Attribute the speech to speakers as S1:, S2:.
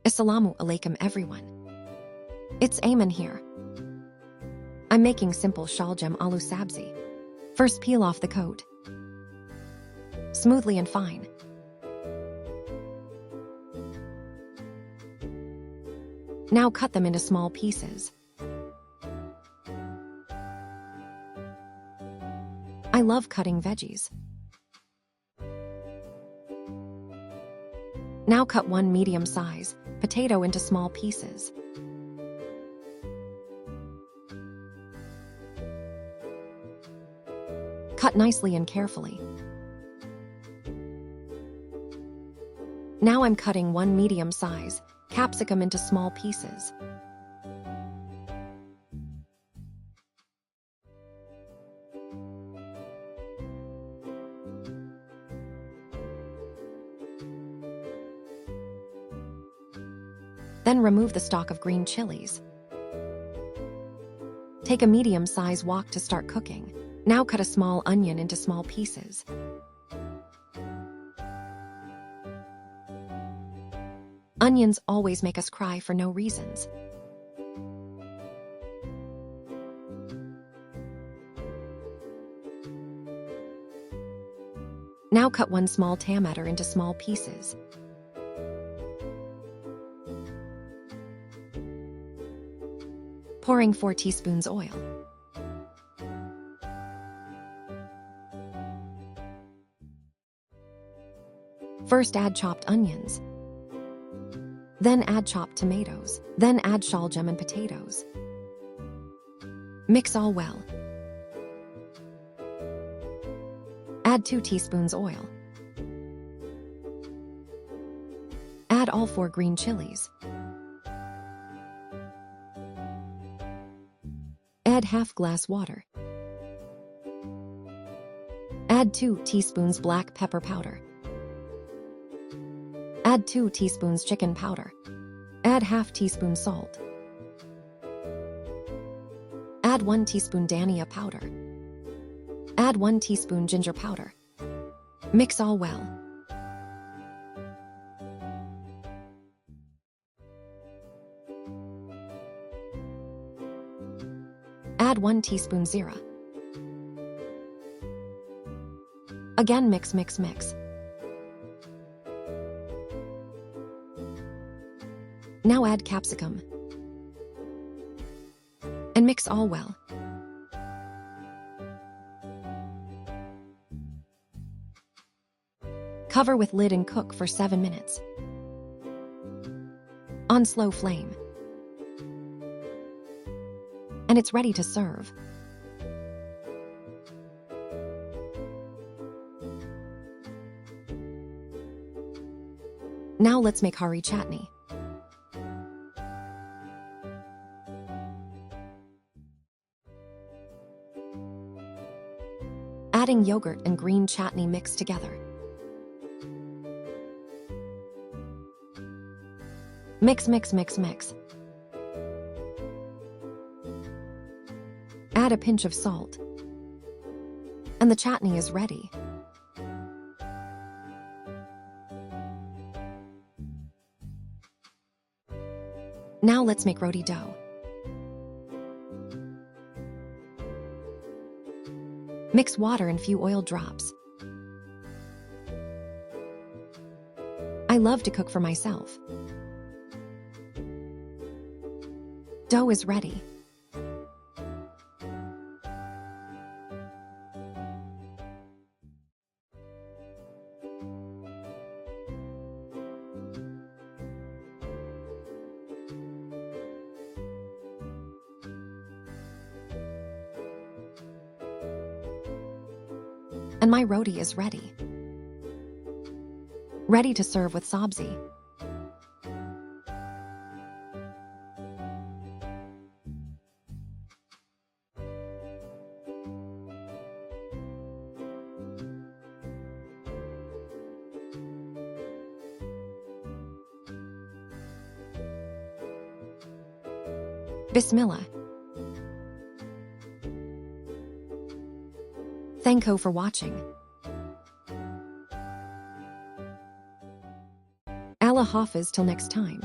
S1: Assalamu Alaikum everyone. It's Aimen here. I'm making simple Shaljam Aloo Saabzi. First peel off the coat. Smoothly and fine. Now cut them into small pieces. I love cutting veggies. Now cut one medium-size potato into small pieces. Cut nicely and carefully. Now I'm cutting one medium-size capsicum into small pieces. Then remove the stalk of green chillies. Take a medium-sized wok to start cooking. Now cut a small onion into small pieces. Onions always make us cry for no reasons. Now cut one small tamatar into small pieces. Pouring 4 teaspoons oil. First add chopped onions. Then add chopped tomatoes. Then add shaljam and potatoes. Mix all well. Add 2 teaspoons oil. Add all 4 green chilies. Add half glass water. Add 2 teaspoons black pepper powder. Add 2 teaspoons chicken powder. Add half teaspoon salt. Add 1 teaspoon Dhaniya Powder. Add 1 teaspoon ginger powder. Mix all well. Add 1 teaspoon zira. Again mix. Now add capsicum. And mix all well. Cover with lid and cook for 7 minutes. On slow flame. And it's ready to serve. Now let's make Roti Chatni. Adding yogurt and green chutney mixed together. Mix. Add a pinch of salt. And the chutney is ready. Now let's make roti dough. Mix water and few oil drops. I love to cook for myself. Dough is ready. And my roti is ready. Ready to serve with sabzi. Bismillah. Thank you for watching. Allah Hafiz till next time.